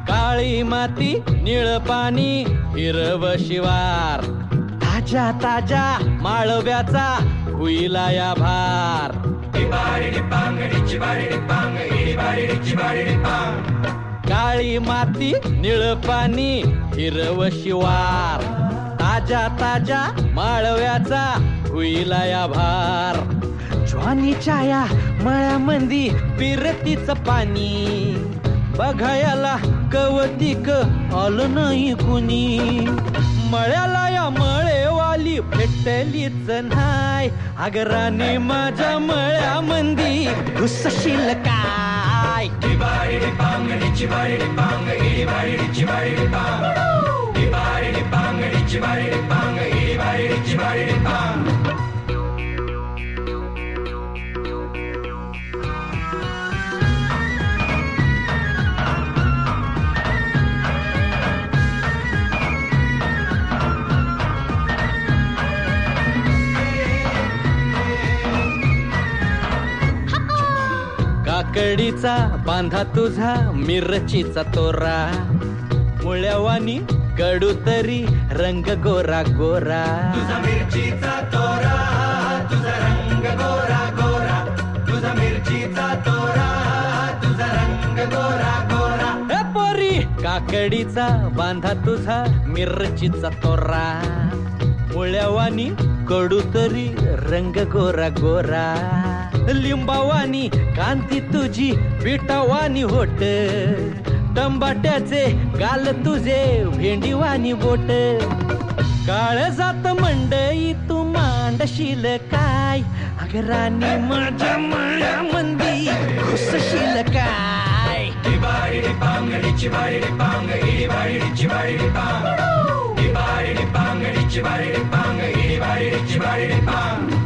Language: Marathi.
काळी माती निळ पाणी हिरव शिवार ताज्या ताज्या माळव्याचा हुईला या भार काळी माती निळ पाणी हिरव शिवार ताज्या ताज्या माळव्याचा हुईला या भार ज्वानीच्या या मळ्यामंदी पिरतीचं पाणी बघायला कवतिक आलं नाही कुणी मळ्याला या मळेवाली भेटलीच नाही अगराने माझ्या मळ्यामंदी घुसशील काय काकडीचा बांधा तुझा मिरचीचा तोरा मुळ्यावानी कडू तरी रंग गोरा गोरा तुझा मिरचीचा तोरा तुझा रंग गोरा गोरा तुझा मिरचीचा तोरा तुझा रंग गोरा गोरा ए पोरी काकडीचा बांधा तुझा मिरचीचा तोरा मुळ्यावानी कडू तरी रंग गोरा गोरा लिंबावानी कांती तुझी पिठावानी होट टंबाट्याचे गाल तुझे भेंडीवानी बोट काळ जात मंडई तू मांडशील काय अगरानी माझ्या मळ्यामंदी घुसशील काय पांग